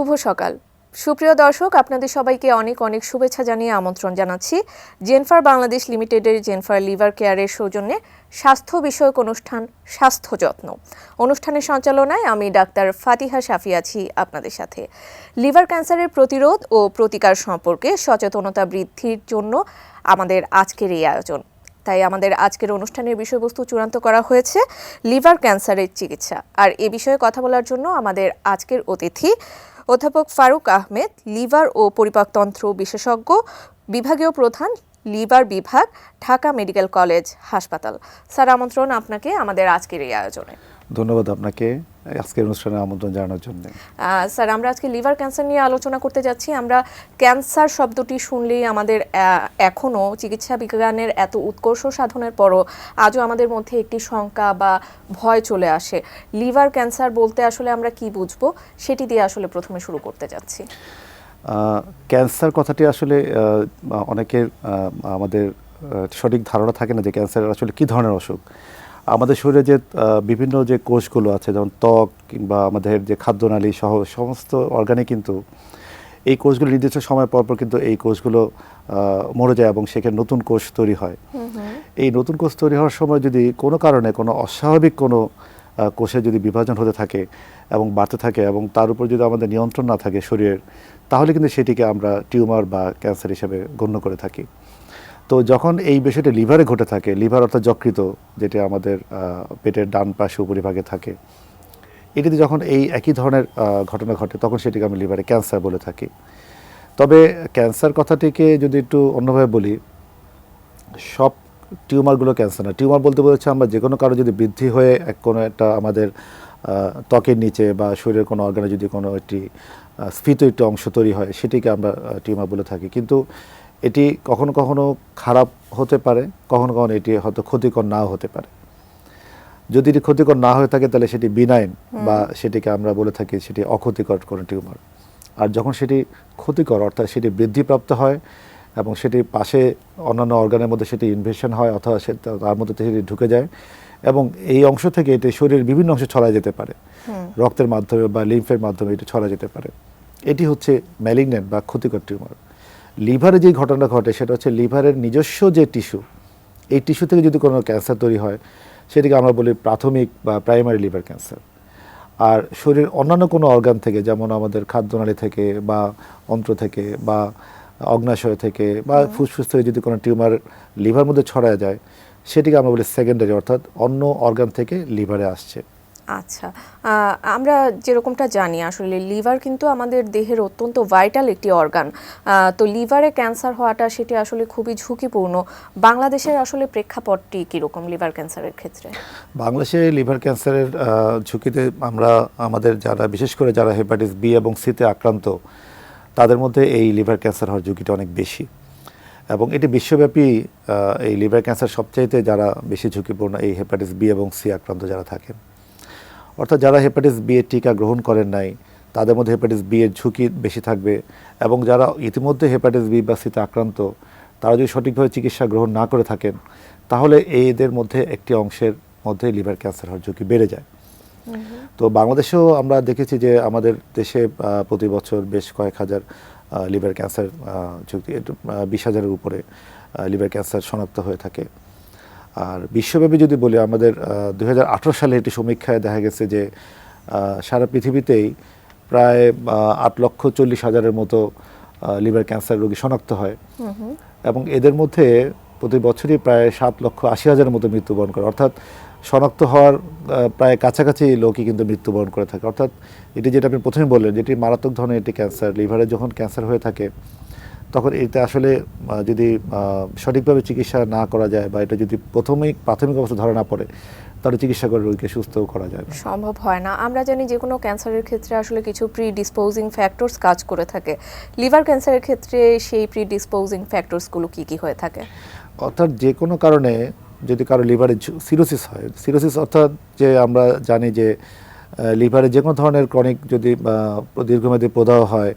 শুভ সকাল সুপ্রিয় দর্শক, আপনাদের সবাইকে অনেক অনেক শুভেচ্ছা জানিয়ে আমন্ত্রণ জানাচ্ছি জেনফার বাংলাদেশ লিমিটেডের জেনফার লিভার কেয়ারের সৌজন্যে স্বাস্থ্য বিষয়ক অনুষ্ঠান স্বাস্থ্য যত্ন অনুষ্ঠানের সঞ্চালনায় আমি ডাক্তার ফাতিহা শাফি আছি আপনাদের সাথে। লিভার ক্যান্সারের প্রতিরোধ ও প্রতিকার সম্পর্কে সচেতনতা বৃদ্ধির জন্য আমাদের আজকের এই আয়োজন। তাই আমাদের আজকের অনুষ্ঠানের বিষয়বস্তু চূড়ান্ত করা হয়েছে লিভার ক্যান্সারের চিকিৎসা। আর এ বিষয়ে কথা বলার জন্য আমাদের আজকের অতিথি অধ্যাপক ফারুক আহমেদ, লিভার ও পরিপাকতন্ত্র বিশেষজ্ঞ, বিভাগীয় প্রধান, লিভার বিভাগ, ঢাকা মেডিকেল কলেজ হাসপাতাল। স্যার, আমন্ত্রণ আপনাকে আমাদের আজকের এই আয়োজনে। ধন্যবাদ আপনাকে আজকের অনুষ্ঠানে আমন্ত্রণ জানানোর জন্য। স্যার, আমরা আজকে লিভার ক্যান্সার নিয়ে আলোচনা করতে যাচ্ছি। আমরা ক্যান্সার শব্দটি শুনলেই আমাদের এখনও চিকিৎসা বিজ্ঞানের এত উৎকর্ষ সাধনের পরও আজও আমাদের মধ্যে একটি শঙ্কা বা ভয় চলে আসে। লিভার ক্যান্সার বলতে আসলে আমরা কি বুঝবো, সেটি দিয়ে আসলে প্রথমে শুরু করতে যাচ্ছি। ক্যান্সার কথাটি আসলে অনেকের আমাদের সঠিক ধারণা থাকে না যে ক্যান্সার আসলে কী ধরনের অসুখ। আমাদের শরীরে যে বিভিন্ন যে কোষগুলো আছে, যেমন ত্বক কিংবা আমাদের যে খাদ্যনালী সহ সমস্ত অর্গানে কিন্তু এই কোষগুলো নির্দিষ্ট সময় পর পর কিন্তু এই কোষগুলো মরে যায় এবং সেখানে নতুন কোষ তৈরি হয়। এই নতুন কোষ তৈরি হওয়ার সময় যদি কোনো কারণে কোনো অস্বাভাবিক কোনো কোষের যদি বিভাজন হতে থাকে এবং বাড়তে থাকে এবং তার উপর যদি আমাদের নিয়ন্ত্রণ না থাকে শরীরের, তাহলে কিন্তু সেটিকে আমরা টিউমার বা ক্যান্সার হিসেবে গণ্য করে থাকি। তো যখন এই বিষয়টি লিভারে ঘটে থাকে, লিভার অর্থাৎ যকৃত, যেটি আমাদের পেটের ডান পাশে উপরিভাগে থাকে, এটিতে যখন এই একই ধরনের ঘটনা ঘটে তখন সেটিকে আমি লিভারে ক্যান্সার বলে থাকি। তবে ক্যান্সার কথাটিকে যদি একটু অন্যভাবে বলি, সব টিউমারগুলো ক্যান্সার না। টিউমার বলতে বলেছে আমরা যে কোনো কারো যদি বৃদ্ধি হয়ে কোনো একটা আমাদের ত্বকের নিচে বা শরীরের কোনো অর্গানে যদি কোনো একটি স্ফীত একটি অংশ তৈরি হয়, সেটিকে আমরা টিউমার বলে থাকি। কিন্তু এটি কখনো কখনো খারাপ হতে পারে, কখনো কখনো এটি হয়তো ক্ষতিকর নাও হতে পারে। যদি এটি ক্ষতিকর না হয়ে থাকে তাহলে সেটি বিনাইন বা সেটিকে আমরা বলে থাকি সেটি অক্ষতিকর কোনো টিউমার। আর যখন সেটি ক্ষতিকর অর্থাৎ সেটি বৃদ্ধিপ্রাপ্ত হয় এবং সেটি পাশে অন্যান্য অর্গানের মধ্যে সেটি ইনভেশন হয় অথবা তার মধ্যে সেটি ঢুকে যায় এবং এই অংশ থেকে এটি শরীরের বিভিন্ন অংশে ছড়ায় যেতে পারে, রক্তের মাধ্যমে বা লিম্ফের মাধ্যমে এটি ছড়া যেতে পারে। এটি হচ্ছে ম্যালিগন্যান্ট বা ক্ষতিকর টিউমার। লিভারে যে ঘটনাটা ঘটে সেটা হচ্ছে লিভারের নিজস্ব যে টিস্যু, এই টিস্যু থেকে যদি কোনো ক্যান্সার তৈরি হয় সেটিকে আমরা বলি প্রাথমিক বা প্রাইমারি লিভার ক্যান্সার। আর শরীরের অন্যান্য কোনো অর্গান থেকে, যেমন আমাদের খাদ্যনালী থেকে বা অন্ত্র থেকে বা অগ্নাশয় থেকে বা ফুসফুস থেকে যদি কোনো টিউমার লিভার মধ্যে ছড়ায় যায়, সেটিকে আমরা বলি সেকেন্ডারি, অর্থাৎ অন্য অর্গান থেকে লিভারে আসছে। আচ্ছা, আমরা যেরকমটা জানি আসলে লিভার কিন্তু আমাদের দেহের অত্যন্ত ভাইটাল একটি অর্গান। তো লিভারে ক্যান্সার হওয়াটা সেটি আসলে খুবই ঝুঁকিপূর্ণ। বাংলাদেশের আসলে প্রেক্ষাপটটি কীরকম লিভার ক্যান্সারের ক্ষেত্রে? বাংলাদেশে লিভার ক্যান্সারের ঝুঁকিতে আমরা আমাদের যারা বিশেষ করে যারা হেপাটাইটিস বি এবং সিতে আক্রান্ত, তাদের মধ্যে এই লিভার ক্যান্সার হওয়ার ঝুঁকিটা অনেক বেশি এবং এটি বিশ্বব্যাপী এই লিভার ক্যান্সার সবচাইতে যারা বেশি ঝুঁকিপূর্ণ এই হেপাটাইটিস বি এবং সি আক্রান্ত যারা থাকেন। অর্থাৎ যারা হেপাটাইটিস বি এর টিকা গ্রহণ করেন নাই তাদের মধ্যে হেপাটাইটিস বি এর ঝুঁকি বেশি থাকবে এবং যারা ইতিমধ্যে হেপাটাইটিস বি বা সিতে আক্রান্ত তারা যদি সঠিকভাবে চিকিৎসা গ্রহণ না করে থাকেন তাহলে এদের মধ্যে একটি অংশের মধ্যে লিভার ক্যান্সার হওয়ার ঝুঁকি বেড়ে যায়। তো বাংলাদেশেও আমরা দেখেছি যে আমাদের দেশে প্রতি বছর বেশ কয়েক হাজার লিভার ক্যান্সার ঝুঁকি 20,000-এর উপরে লিভার ক্যান্সার শনাক্ত হয়ে থাকে। আর বিশ্বব্যাপী যদি বলি, আমাদের 2018 সালে একটি সমীক্ষায় দেখা গেছে যে সারা পৃথিবীতেই প্রায় 8,40,000-এর মতো লিভার ক্যান্সার রোগী শনাক্ত হয় এবং এদের মধ্যে প্রতি বছরই প্রায় 7,80,000-এর মতো মৃত্যুবরণ করে। অর্থাৎ শনাক্ত হওয়ার প্রায় কাছাকাছি লোকই কিন্তু মৃত্যুবরণ করে থাকে। অর্থাৎ এটি যেটা আপনি প্রথমে বললেন যেটি মারাত্মক ধরনের একটি ক্যান্সার, লিভারে যখন ক্যান্সার হয়ে থাকে তখন এটা আসলে যদি সঠিকভাবে চিকিৎসা না করা যায় বা এটা যদি প্রাথমিক অবস্থা ধরা না পড়ে তাহলে চিকিৎসা করে রোগীকে সুস্থ করা যায় না, সম্ভব হয় না। আমরা জানি যে কোনো ক্যান্সারের ক্ষেত্রে আসলে কিছু প্রিডিসপোজিং ফ্যাক্টরস কাজ করে থাকে। লিভার ক্যান্সারের ক্ষেত্রে সেই প্রিডিসপোজিং ফ্যাক্টরসগুলো কি কি হয়ে থাকে? অর্থাৎ যে কোনো কারণে যদি কারো লিভারে সিরোসিস হয়, সিরোসিস অর্থাৎ যে আমরা জানি যে লিভারে যে কোনো ধরনের ক্রনিক যদি দীর্ঘমেয়াদী প্রদাহ হয়,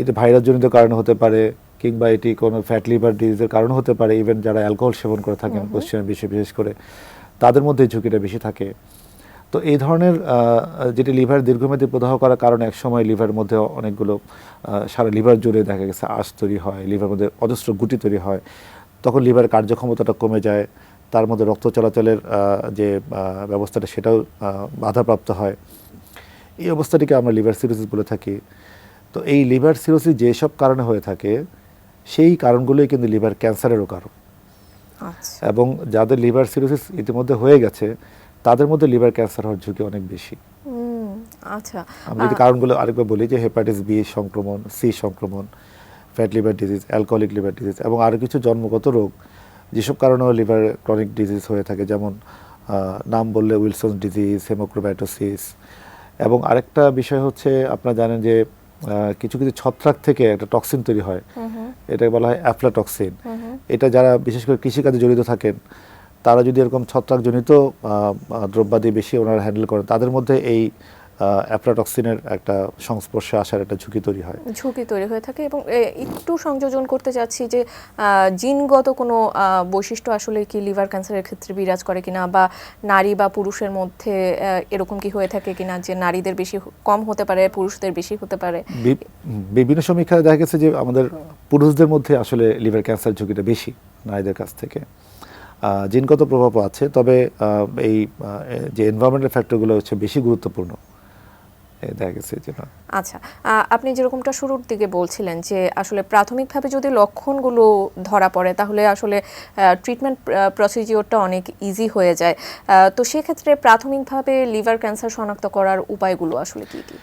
এটি ভাইরাসজনিত কারণে হতে পারে কিংবা এটি কোনো ফ্যাট লিভার ডিজিজের কারণে হতে পারে। ইভেন যারা অ্যালকোহল সেবন করে থাকেন পশ্চিমা বিশ্বে বিশেষ করে তাদের মধ্যে ঝুঁকিটা বেশি থাকে। তো এই ধরনের যেটি লিভার দীর্ঘমেয়াদী প্রদাহ করার কারণে একসময় লিভারের মধ্যে অনেকগুলো সারা লিভার জুড়ে দেখা গেছে আঁশ তৈরি হয়, লিভারের মধ্যে অজস্র গুটি তৈরি হয়, তখন লিভারের কার্যক্ষমতাটা কমে যায়, তার মধ্যে রক্ত চলাচলের যে ব্যবস্থাটা সেটাও বাধাপ্রাপ্ত হয়। এই অবস্থাটিকে আমরা লিভার সিরোসিস বলে থাকি। তো এই লিভার সিরোসিস যেসব কারণে হয়ে থাকে সেই কারণগুলোই কিন্তু লিভার ক্যান্সারেরও কারণ। আচ্ছা। এবং যাদের লিভার সিরোসিস ইতিমধ্যে হয়ে গেছে তাদের মধ্যে লিভার ক্যান্সার হওয়ার ঝুঁকি অনেক বেশি। আচ্ছা, আমি যদি কারণগুলো আরেকবার বলি যে হেপাটাইটিস বি সংক্রমণ, সি সংক্রমণ, fat liver disease, alcoholic liver disease এবং আরও কিছু জন্মগত রোগ যেসব কারণেও লিভার ক্রনিক ডিজিজ হয়ে থাকে, যেমন নাম বললে উইলসন ডিজিজ, হেমোক্রোম্যাটোসিস। এবং আরেকটা বিষয় হচ্ছে আপনারা জানেন যে কিছু কিছু ছত্রাক থেকে একটা টক্সিন তৈরি হয়, এটাকে বলা হয় অ্যাফ্লাটক্সিন। এটা যারা বিশেষ করে কৃষিকাজে জড়িত থাকেন তারা যদি এরকম ছত্রাকজনিত দ্রব্যাদি বেশি ওনারা হ্যান্ডেল করেন তাদের মধ্যে এই অ্যাফ্লাটক্সিনের একটা সংস্পর্শে আসার একটা ঝুঁকি তৈরি হয়। ঝুঁকি তৈরি হয়ে থাকে। এবং একটু সংযোজন করতে যাচ্ছি যে জিনগত কোনো বৈশিষ্ট্য আসলে কি লিভার ক্যান্সারের ক্ষেত্রে বিরাজ করে কিনা, বা নারী বা পুরুষের মধ্যে এরকম কি হয়ে থাকে কিনা যে নারীদের বেশি কম হতে পারে, পুরুষদের বেশি হতে পারে? বিভিন্ন সমীক্ষায় দেখা গেছে যে আমাদের পুরুষদের মধ্যে আসলে লিভার ক্যান্সার ঝুঁকিটা বেশি নারীদের কাছ থেকে। জিনগত প্রভাবও আছে, তবে এই যে এনভায়রনমেন্টাল ফ্যাক্টরগুলো হচ্ছে বেশি গুরুত্বপূর্ণ দেখা গেছে যেটা। আচ্ছা, আপনি যেরকমটা শুরুর দিকে বলছিলেন যে আসলে প্রাথমিকভাবে যদি লক্ষণগুলো ধরা পড়ে তাহলে আসলে ট্রিটমেন্ট প্রসিডিওরটা অনেক ইজি হয়ে যায়। তো সেক্ষেত্রে প্রাথমিকভাবে লিভার ক্যান্সার শনাক্ত করার উপায়গুলো আসলে কি কি?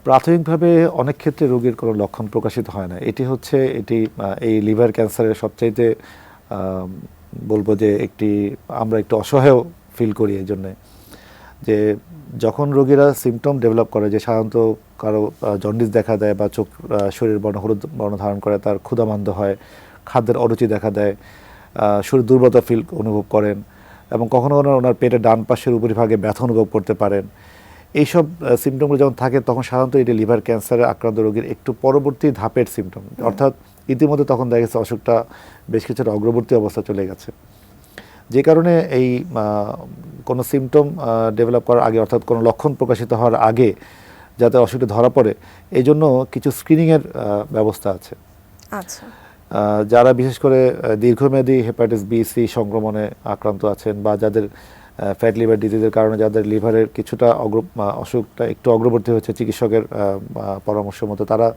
প্রাথমিকভাবে অনেক ক্ষেত্রে রোগীর কোনো লক্ষণ প্রকাশিত হয় না। এটি এই লিভার ক্যান্সারের সবচাইতে বলবো যে আমরা একটু অসহায় ফিল করি এই জন্যে যে যখন রোগীরা সিমটম ডেভেলপ করে, যে সাধারণত কারো জন্ডিস দেখা দেয় বা শরীর হলুদ বর্ণ ধারণ করে, তার ক্ষুধামান্দ হয়, খাদ্যের অরুচি দেখা দেয়, শরীর দুর্বলতা অনুভব করেন এবং কখনো কখনো ওনার পেটের ডান পাশের উপরিভাগে ব্যথা অনুভব করতে পারেন। এইসব সিমটমগুলো যখন থাকে তখন সাধারণত এটি লিভার ক্যান্সারে আক্রান্ত রোগীর একটু পরবর্তী ধাপের সিমটম, অর্থাৎ ইতিমধ্যে তখন দেখা গেছে অসুখটা বেশ কিছুটা অগ্রবর্তী অবস্থা চলে গেছে। যে কারণে এই কোনো সিমটম ডেভেলপ করার আগে, অর্থাৎ কোনো লক্ষণ প্রকাশিত হওয়ার আগে যাতে অসুখটা ধরা পড়ে এই জন্য কিছু স্ক্রিনিংয়ের ব্যবস্থা আছে। আচ্ছা, যারা বিশেষ করে দীর্ঘমেয়াদী হেপাটাইটিস বি সি সংক্রমণে আক্রান্ত আছেন বা যাদের ফ্যাট লিভার ডিজিজের কারণে যাদের লিভারের কিছুটা অসুখটা একটু অগ্রবর্তী হয়েছে চিকিৎসকের পরামর্শ মতো, তারা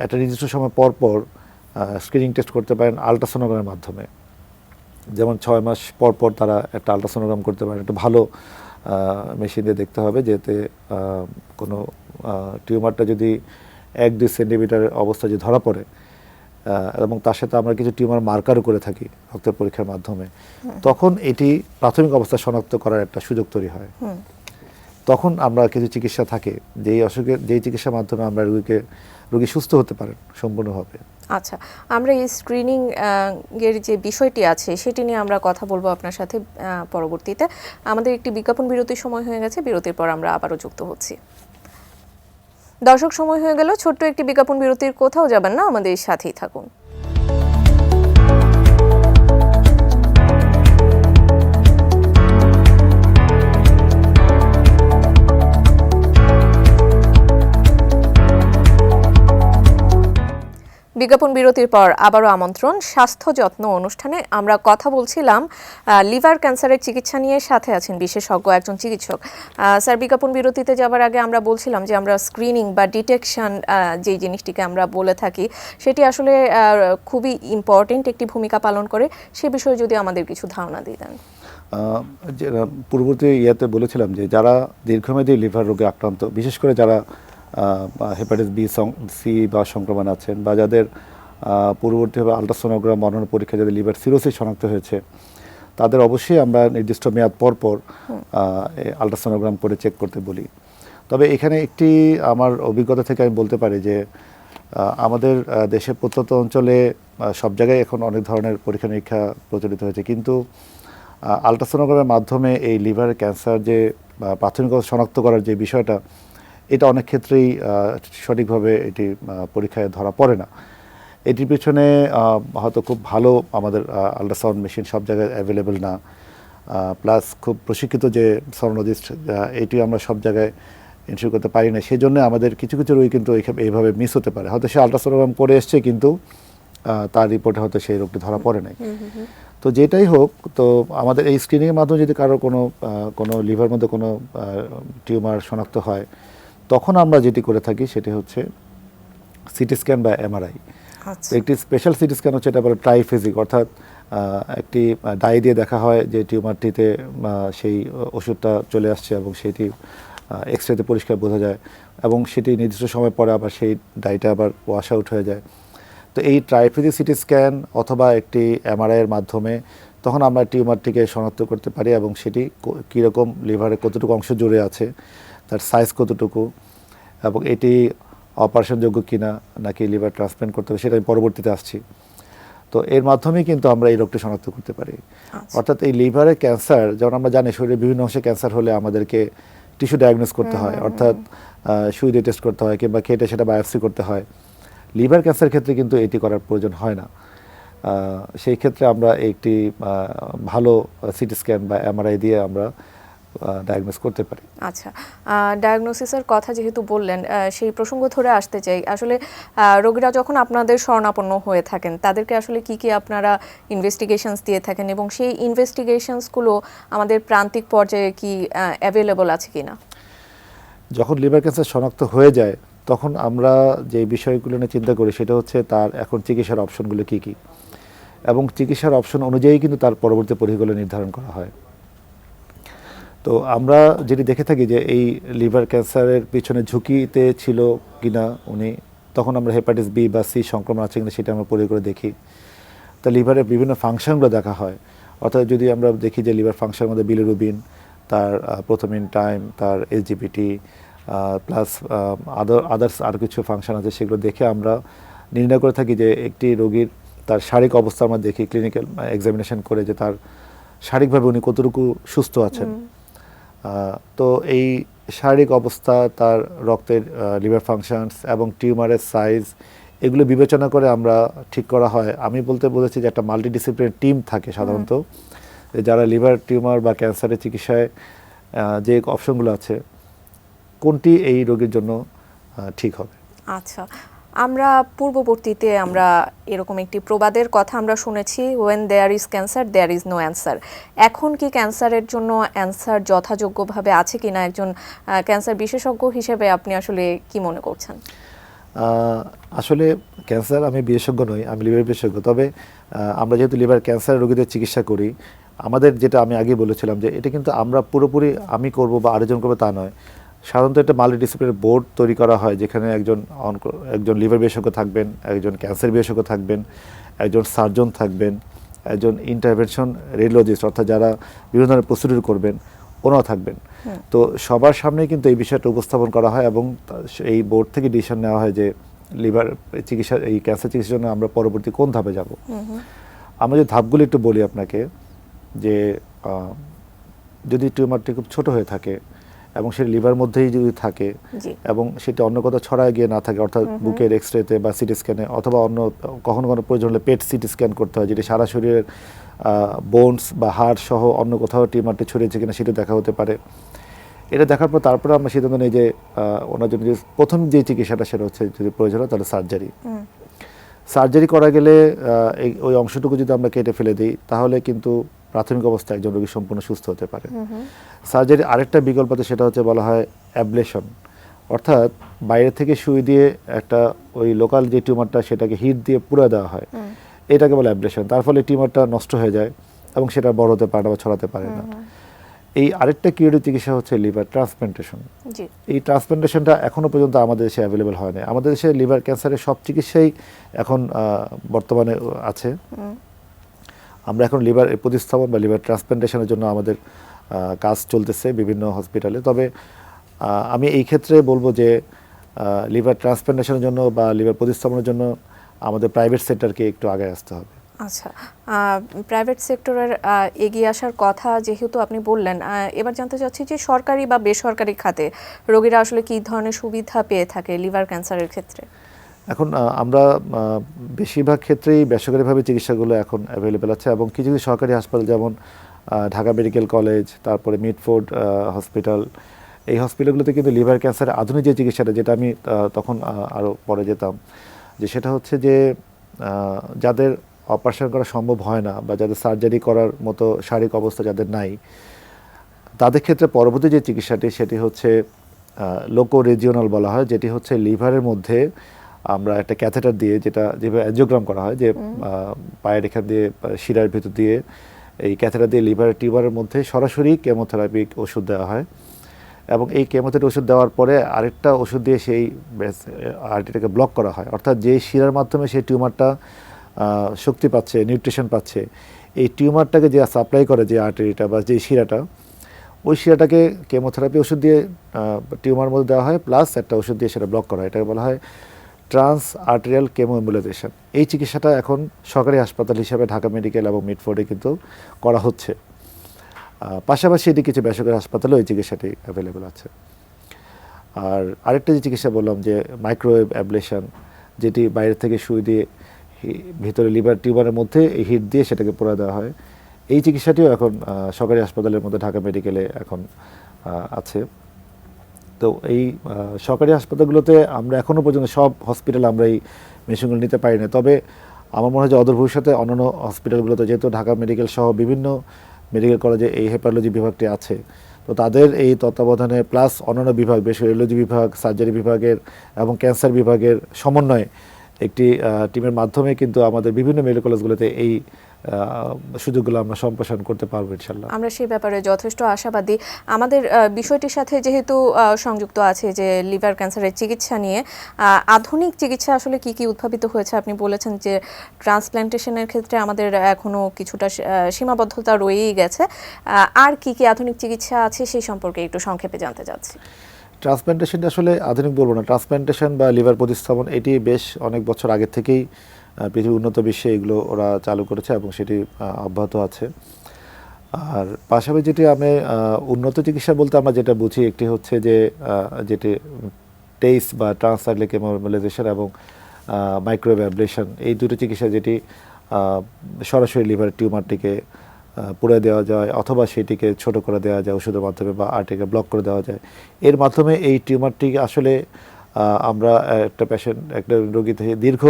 একটা নির্দিষ্ট সময় পর পর স্ক্রিনিং টেস্ট করতে পারেন আলট্রাসোনোগ্রামের মাধ্যমে। যেমন 6 মাস পর পর তারা একটা আলট্রাসোনোগ্রাম করতে পারেন, একটা ভালো মেশিন দিয়ে দেখতে হবে যাতে কোনো টিউমারটা যদি 1-2 সেন্টিমিটার অবস্থা যদি ধরা পড়ে, এবং তার সাথে আমরা কিছু টিউমার মার্কারও করে থাকি রক্তের পরীক্ষার মাধ্যমে, তখন এটি প্রাথমিক অবস্থা শনাক্ত করার একটা সুযোগ তৈরি হয়। তখন আমরা কিছু চিকিৎসা থাকে যেই চিকিৎসার মাধ্যমে আমরা রোগী সুস্থ হতে পারেন সম্পূর্ণভাবে। আচ্ছা, আমরা এই স্ক্রিনিং এর যে বিষয়টি আছে সেটি নিয়ে আমরা কথা বলবো আপনার সাথে পরবর্তীতে। আমাদের একটি বিজ্ঞাপন বিরতির সময় হয়ে গেছে, বিরতির পর আমরা আবারও যুক্ত হচ্ছি। দর্শক, সময় হয়ে গেল ছোট্ট একটি বিজ্ঞাপন বিরতির, কোথাও যাবেন না, আমাদের সাথেই থাকুন। বিজ্ঞাপন বিরতির পর আবারও আমন্ত্রণ স্বাস্থ্য যত্ন অনুষ্ঠানে। আমরা কথা বলছিলাম লিভার ক্যান্সারের চিকিৎসা নিয়ে, সাথে আছেন বিশেষজ্ঞ একজন চিকিৎসক। স্যার, বিজ্ঞাপন বিরতিতে যাবার আগে আমরা বলছিলাম যে আমরা স্ক্রিনিং বা ডিটেকশন যেই জিনিসটিকে আমরা বলে থাকি সেটি আসলে খুবই ইম্পর্টেন্ট একটি ভূমিকা পালন করে, সে বিষয়ে যদি আমাদের কিছু ধারণা দিতেন। পূর্ববর্তী বলেছিলাম যে যারা দীর্ঘমেয়াদী লিভার রোগে আক্রান্ত, বিশেষ করে যারা হেপাটাইটিস বি সি বা সংক্রমণ আছেন বা যাদের পূর্ববর্তীভাবে আলট্রাসোনোগ্রাম অন্যান্য পরীক্ষা যাদের লিভার সিরোসিস শনাক্ত হয়েছে, তাদের অবশ্যই আমরা নির্দিষ্ট মেয়াদ পর পর আলট্রাসোনোগ্রাম করে চেক করতে বলি। তবে এখানে আমার অভিজ্ঞতা থেকে আমি বলতে পারি যে আমাদের দেশের প্রত্যন্ত অঞ্চলে সব জায়গায় এখন অনেক ধরনের পরীক্ষা নিরীক্ষা প্রচলিত হয়েছে, কিন্তু আলট্রাসোনোগ্রামের মাধ্যমে এই লিভার ক্যান্সার যে প্রাথমিক শনাক্ত করার যে বিষয়টা, এটা অনেক ক্ষেত্রেই সঠিকভাবে এটি পরীক্ষায় ধরা পড়ে না। এটির পিছনে হয়তো খুব ভালো আমাদের আলট্রাসাউন্ড মেশিন সব জায়গায় অ্যাভেলেবেল না, প্লাস খুব প্রশিক্ষিত যে সনোলজিস্ট, এটি আমরা সব জায়গায় ইনশিওর করতে পারি না। সেই জন্য আমাদের কিছু কিছু রোগী কিন্তু এইভাবে মিস হতে পারে। হয়তো সে আলট্রাসোনোগ্রাম করে এসছে কিন্তু তার রিপোর্টে হয়তো সেই রোগটি ধরা পড়ে নাই। তো যেটাই হোক, তো আমাদের এই স্ক্রিনিংয়ের মাধ্যমে যদি কারো কোনো লিভার মধ্যে কোনো টিউমার শনাক্ত হয়, তখন আমরা যেটি করে থাকি সেটি হচ্ছে সিটি স্ক্যান বা এমআরআই। আচ্ছা। একটি স্পেশাল সিটি স্ক্যান হচ্ছে, এটা বলে ট্রাইফেজিক, অর্থাৎ একটি ডাই দিয়ে দেখা হয় যে টিউমারটিতে সেই ওষুধটা চলে আসছে এবং সেটি এক্সরেতে পরিষ্কার বোঝা যায় এবং সেটি নির্দিষ্ট সময় পরে আবার সেই ডাইটা আবার ওয়াশ আউট হয়ে যায়। তো এই ট্রাইফেজিক সিটি স্ক্যান অথবা একটি এমআরআইয়ের মাধ্যমে তখন আমরা টিউমারটিকে শনাক্ত করতে পারি এবং সেটি কীরকম, লিভারে কতটুকু অংশ জুড়ে আছে, তার সাইজ কতটুকু, এবং এটি অপারেশনযোগ্য কিনা নাকি লিভার ট্রান্সপ্লান্ট করতে হবে সেটা আমি পরবর্তীতে আসছি। তো এর মাধ্যমেই কিন্তু আমরা এই রোগটি শনাক্ত করতে পারি। অর্থাৎ এই লিভারের ক্যান্সার, যেমন আমরা জানি শরীরের বিভিন্ন অংশে ক্যান্সার হলে আমাদেরকে টিস্যু ডায়াগনোস করতে হয়, অর্থাৎ সুই দিয়ে টেস্ট করতে হয় কিংবা কেটে সেটা বায়োপসি করতে হয়। লিভার ক্যান্সার ক্ষেত্রে কিন্তু এটি করার প্রয়োজন হয় না। সেই ক্ষেত্রে আমরা একটি ভালো সিটি স্ক্যান বা এমআরআই দিয়ে আমরা ডায়াগনোস করতে পারি। আচ্ছা, ডায়াগনোসিসের কথা যেহেতু বললেন, সেই প্রসঙ্গ ধরে আসতে চাই। আসলে রোগীরা যখন আপনাদের শরণাপন্ন হয়ে থাকেন, তাদেরকে আসলে কি কি আপনারা ইনভেস্টিগেশনস দিয়ে থাকেন এবং সেই ইনভেস্টিগেশনসগুলো আমাদের প্রান্তিক পর্যায়ে কি অ্যাভেলেবল আছে কিনা? যখন লিভার ক্যান্সার শনাক্ত হয়ে যায় তখন আমরা যে বিষয়গুলো নিয়ে চিন্তা করি সেটা হচ্ছে তার এখন চিকিৎসার অপশনগুলো কী কী, এবং চিকিৎসার অপশন অনুযায়ী কিন্তু তার পরবর্তী পরিকল্পনা নির্ধারণ করা হয়। তো আমরা যেটি দেখে থাকি যে এই লিভার ক্যান্সারের পিছনে ঝুঁকিতে ছিল কিনা উনি, তখন আমরা হেপাটাইটিস বি বা সি সংক্রমণ আছে কিনা সেটা আমরা পরীক্ষা করে দেখি। তা লিভারের বিভিন্ন ফাংশনগুলো দেখা হয়, অর্থাৎ যদি আমরা দেখি যে লিভার ফাংশনের মধ্যে বিলিরুবিন, তার প্রথমিন টাইম, তার এসজিপিটি প্লাস আদার্স আর কিছু ফাংশন আছে, সেগুলো দেখে আমরা নির্ণয় করে থাকি যে একটি রোগীর তার শারীরিক অবস্থা আমরা দেখি ক্লিনিক্যাল এক্সামিনেশন করে যে তার শারীরিকভাবে উনি কতটুকু সুস্থ আছেন। তো এই শারীরিক অবস্থা, তার রক্তের লিভার ফাংশনস এবং টিউমারের সাইজ, এগুলো বিবেচনা করে আমরা ঠিক করা হয়। আমি বলতে বলেছি যে একটা মাল্টিডিসিপ্লিনারি টিম থাকে সাধারণত, যারা লিভার টিউমার বা ক্যান্সারের চিকিৎসায় যে অপশনগুলো আছে কোনটি এই রোগীর জন্য ঠিক হবে। আচ্ছা, আমরা পূর্ববর্তীতে আমরা এরকম একটি প্রবাদের কথা আমরা শুনেছি, when there is cancer there is no answer. এখন কি ক্যান্সারের জন্য অ্যান্সার যথাযোগ্যভাবে আছে কিনা, একজন ক্যান্সার বিশেষজ্ঞ হিসেবে আপনি আসলে কি মনে করছেন? আসলে ক্যান্সার, আমি বিশেষজ্ঞ নই, আমি লিভার বিশেষজ্ঞ। তবে আমরা যেহেতু লিভার ক্যান্সার রোগীদের চিকিৎসা করি, আমাদের যেটা আমি আগে বলেছিলাম যে এটা কিন্তু আমরা পুরোপুরি আমি করব বা আরেকজন করবে তা নয়। সাধারণত একটা মাল্টিডিসিপ্লিনারি বোর্ড তৈরি করা হয় যেখানে একজন লিভার বিশেষজ্ঞ থাকবেন, একজন ক্যান্সার বিশেষজ্ঞ থাকবেন, একজন সার্জন থাকবেন, একজন ইন্টারভেনশন রেডিওলজিস্ট অর্থাৎ যারা বিভিন্ন ধরনের প্রসিডিউর করবেন ওনাও থাকবেন। তো সবার সামনে কিন্তু এই বিষয়টা উপস্থাপন করা হয় এবং এই বোর্ড থেকে ডিসিশন নেওয়া হয় যে লিভার চিকিৎসা, এই ক্যান্সার চিকিৎসার জন্য আমরা পরবর্তী কোন ধাপে যাব। আমরা যে ধাপগুলো একটু বলি আপনাকে, যে যদি টিউমারটি খুব ছোট হয়ে থাকে এবং সেটা লিভার মধ্যেই যদি থাকে এবং সেটা অন্য কোথাও ছড়ায় গিয়ে না থাকে, অর্থাৎ বুকের এক্সরেতে বা সিটি স্ক্যানে অথবা অন্য কখনো কোনো প্রয়োজন হলে পেট সিটি স্ক্যান করতে হয়, যেটি সারা শরীরের বোনস বা হাড় সহ অন্য কোথাও টিউমারটি ছড়িয়েছে কিনা সেটা দেখা হতে পারে। এটা দেখার পর তারপরে আমরা সিদ্ধান্ত নিই যে ওনার জন্য যে প্রথম যে চিকিৎসাটা সেটা হচ্ছে যদি প্রয়োজন হয় তাহলে সার্জারি করা গেলে ওই অংশটুকু যদি আমরা কেটে ফেলে দিই তাহলে কিন্তু প্রাথমিক অবস্থায় একজন রোগী সম্পূর্ণ সুস্থ হতে পারে। সার্জারি আরেকটা বিকল্প আছে, সেটা হচ্ছে বলা হয় অ্যাবলেশন, অর্থাৎ বাইরে থেকে সুই দিয়ে একটা ওই লোকাল যে টিউমারটা সেটাকে হিট দিয়ে পুড়ে দেওয়া হয়, এটাকে বলে অ্যাবলেশন। তার ফলে টিউমারটা নষ্ট হয়ে যায় এবং সেটা বড় হতে পারে না বা ছড়াতে পারে না। এই আরেকটা কিউরেটিভ চিকিৎসা হচ্ছে লিভার ট্রান্সপ্লান্টেশন। এই ট্রান্সপ্লান্টেশনটা এখনো পর্যন্ত আমাদের দেশে অ্যাভেলেবেল হয় না। আমাদের দেশে লিভার ক্যান্সারের সব চিকিৎসাই এখন বর্তমানে আছে। আমরা এখন লিভার প্রতিস্থাপন বা লিভার ট্রান্সপ্লান্টেশনের জন্য আমাদের কাজ চলতেছে বিভিন্ন হসপিটালে। তবে আমি এই ক্ষেত্রে বলবো যে লিভার ট্রান্সপ্লান্টেশনের জন্য বা লিভার প্রতিস্থাপনের জন্য আমাদের প্রাইভেট সেক্টরকে একটু আগে আসতে হবে। আচ্ছা, প্রাইভেট সেক্টরের এগিয়ে আসার কথা যেহেতু আপনি বললেন, এবার জানতে চাচ্ছি যে সরকারি বা বেসরকারি খাতে রোগীরা আসলে কী ধরনের সুবিধা পেয়ে থাকে লিভার ক্যান্সারের ক্ষেত্রে? এখন আমরা বেশিরভাগ ক্ষেত্রেই বেসরকারিভাবে চিকিৎসাগুলো এখন অ্যাভেলেবেল আছে এবং কিছু কিছু সরকারি হাসপাতাল যেমন ঢাকা মেডিকেল কলেজ, তারপরে মিডফোর্ড হসপিটাল, এই হসপিটালগুলোতে কিন্তু লিভার ক্যান্সারের আধুনিক যে চিকিৎসাটা, যেটা আমি তখন আরও পরে যেতাম, যে সেটা হচ্ছে যে যাদের অপারেশন করা সম্ভব হয় না বা যাদের সার্জারি করার মতো শারীরিক অবস্থা যাদের নাই, তাদের ক্ষেত্রে পরবর্তী যে চিকিৎসাটি সেটি হচ্ছে লোকো রিজিওনাল বলা হয়, যেটি হচ্ছে লিভারের মধ্যে আমরা একটা ক্যাথেটার দিয়ে, যেটা যেভাবে অ্যাঞ্জিওগ্রাম করা হয়, যে পায়ের এখান দিয়ে শিরার ভিতর দিয়ে এই ক্যাথেটার দিয়ে লিভারের টিউমারের মধ্যে সরাসরি কেমোথেরাপি ওষুধ দেওয়া হয়, এবং এই কেমোথেরাপি ওষুধ দেওয়ার পরে আরেকটা ওষুধ দিয়ে সেই আর্টারিটাকে ব্লক করা হয়। অর্থাৎ যে শিরার মাধ্যমে সেই টিউমারটা শক্তি পাচ্ছে, নিউট্রিশন পাচ্ছে, এই টিউমারটাকে যে সাপ্লাই করে যে আর্টারিটা বা যে শিরাটা, ওই শিরাটাকে কেমোথেরাপি ওষুধ দিয়ে টিউমার মধ্যে দেওয়া হয়, প্লাস একটা ওষুধ দিয়ে সেটা ব্লক করা হয়। এটাকে বলা হয় ট্রান্স আর্টেরিয়াল কেমো এম্বুলাইজেশন। এই চিকিৎসাটা এখন সরকারি হাসপাতাল হিসেবে ঢাকা মেডিকেল এবং মিডফোর্ডে কিন্তু করা হচ্ছে। পাশাপাশি এটি কিছু বেসরকারি হাসপাতালেও এই চিকিৎসাটি অ্যাভেলেবেল আছে। আর আরেকটা যে চিকিৎসা বললাম যে মাইক্রোওয়েভ অ্যাবলেশন, যেটি বাইরে থেকে সুই দিয়ে ভিতরে লিভার টিউমারের মধ্যে হিট দিয়ে সেটাকে পোড়া দেওয়া হয়, এই চিকিৎসাটিও এখন সরকারি হাসপাতালের মধ্যে ঢাকা মেডিকেলে এখন আছে। তো এই সরকারি হাসপাতালগুলোতে আমরা এখনও পর্যন্ত সব হসপিটালে আমরা এই মেশিনগুলো নিতে পারি না, তবে আমার মনে হয় যে অদূর ভবিষ্যতে অন্যান্য হসপিটালগুলোতে, যেহেতু ঢাকা মেডিকেল সহ বিভিন্ন মেডিকেল কলেজে এই হেপাটোলজি বিভাগটি আছে, তো তাদের এই তত্ত্বাবধানে প্লাস অন্যান্য বিভাগ, বেশ রেডিওলজি বিভাগ, সার্জারি বিভাগের এবং ক্যান্সার বিভাগের সমন্বয়ে একটি টিমের মাধ্যমে কিন্তু আমাদের বিভিন্ন মেডিকেল কলেজগুলোতে এই সুযোগগুলো আমরা সম্প্রসারণ করতে পারবো ইনশাল্লাহ। আমরা সেই ব্যাপারে যথেষ্ট আশাবাদী। আমাদের বিষয়টির সাথে যেহেতু সংযুক্ত আছে যে লিভার ক্যান্সারের চিকিৎসা নিয়ে আধুনিক চিকিৎসা আসলে কি কি উদ্ভাবিত হয়েছে, আপনি বলেছেন যে ট্রান্সপ্ল্যান্টেশনের ক্ষেত্রে আমাদের এখনো কিছুটা সীমাবদ্ধতা রয়েই গেছে। আর কি কি আধুনিক চিকিৎসা আছে সেই সম্পর্কে একটু সংক্ষেপে জানতে চাচ্ছি। ট্রান্সপ্ল্যান্টেশনটা আসলে আধুনিক বলবো না, ট্রান্সপ্ল্যান্টেশন বা লিভার প্রতিস্থাপন এটি বেশ অনেক বছর আগে থেকেই পৃথিবীর উন্নত বিশ্বে এগুলো ওরা চালু করেছে এবং সেটি অব্যাহত আছে। আর পাশাপাশি যেটি আমি উন্নত চিকিৎসা বলতে আমরা যেটা বুঝি, একটি হচ্ছে যে যেটি টেইস বা ট্রান্সআর্টেরিয়াল কেমো এম্বুলাইজেশন এবং মাইক্রোওয়েভ অ্যাবলেশন, এই দুটো চিকিৎসা যেটি সরাসরি লিভার টিউমারটিকে পুড়ে দেওয়া যায় অথবা সেটিকে ছোট করে দেওয়া যায় ওষুধের মাধ্যমে বা আর্টারিকে ব্লক করে দেওয়া যায়। এর মাধ্যমে এই টিউমারটিকে আসলে আমরা একটা রোগী থেকে দীর্ঘ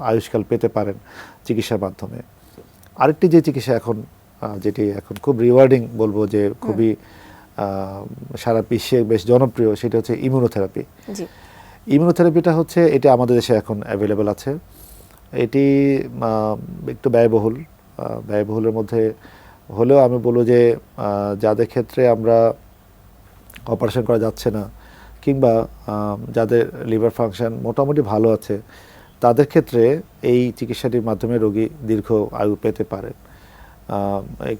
আয়ুষ্কাল পেতে পারেন চিকিৎসার মাধ্যমে। আরেকটি যে চিকিৎসা এখন যেটি এখন খুব রিওয়ার্ডিং বলবো, যে খুবই সারা বিশ্বে বেশ জনপ্রিয়, সেটা হচ্ছে ইমিউনোথেরাপি। ইমিউনোথেরাপিটা হচ্ছে এটি আমাদের দেশে এখন অ্যাভেলেবেল আছে। এটি একটু ব্যয়বহুলের মধ্যে হলেও আমি বলবো যে যাদের ক্ষেত্রে আমরা অপারেশন করা যাচ্ছে না কিংবা যাদের লিভার ফাংশন মোটামুটি ভালো আছে, তাদের ক্ষেত্রে এই চিকিৎসাটির মাধ্যমে রোগী দীর্ঘ আয়ু পেতে পারে।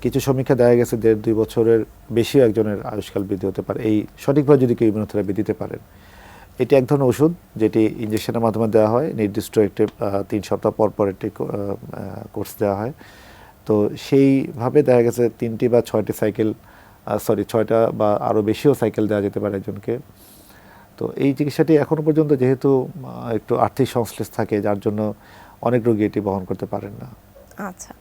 কিছু সমীক্ষা দেখা গেছে 1.5-2 বছরের বেশিও একজনের আয়ুষ্কাল বৃদ্ধি হতে পারে এই সঠিকভাবে যদি কেউ ইমিউনোথেরাপি দিতে পারেন। এটি এক ধরনের ওষুধ যেটি ইঞ্জেকশনের মাধ্যমে দেওয়া হয়, নির্দিষ্ট একটি 3 সপ্তাহ পর পর একটি কোর্স দেওয়া হয়। তো সেইভাবে দেখা গেছে 3টি বা 6টি সাইকেল, 6টা বা আরও বেশিও সাইকেল দেওয়া যেতে পারে একজনকে। তো এই চিকিৎসাটি এখনও পর্যন্ত যেহেতু একটু আর্থিক সংশ্লেষ থাকে, যার জন্য অনেক রোগী এটি বহন করতে পারেন না। আচ্ছা,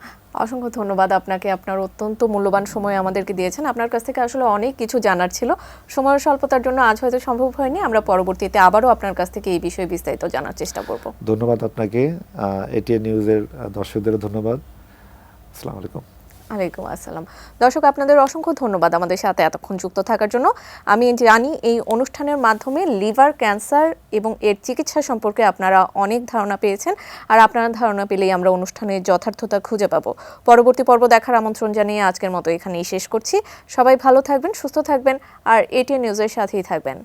অসংখ্য ধন্যবাদ আপনাকে, আপনার অত্যন্ত মূল্যবান সময় আমাদেরকে দিয়েছেন। আপনার কাছ থেকে আসলে অনেক কিছু জানার ছিল, সময়ের স্বল্পতার জন্য আজ হয়তো সম্ভব হয়নি। আমরা পরবর্তীতে আবারও আপনার কাছ থেকে এই বিষয়ে বিস্তারিত জানার চেষ্টা করব। ধন্যবাদ আপনাকে, এটিএন নিউজের দর্শকদেরও ধন্যবাদ। আসসালামু আলাইকুম। ওয়ালাইকুম আসসালাম। দর্শক, আপনাদের অসংখ্য ধন্যবাদ আমাদের সাথে এতক্ষণ যুক্ত থাকার জন্য। আমি জানি এই অনুষ্ঠানের মাধ্যমে লিভার ক্যান্সার এবং এর চিকিৎসা সম্পর্কে আপনারা অনেক ধারণা পেয়েছেন, আর আপনারা ধারণা পেলেই আমরা অনুষ্ঠানের যথার্থতা খুঁজে পাবো। পরবর্তী পর্ব দেখার আমন্ত্রণ জানিয়ে আজকের মতো এখানেই শেষ করছি। সবাই ভালো থাকবেন, সুস্থ থাকবেন, আর এটিএন নিউজের সাথেই থাকবেন।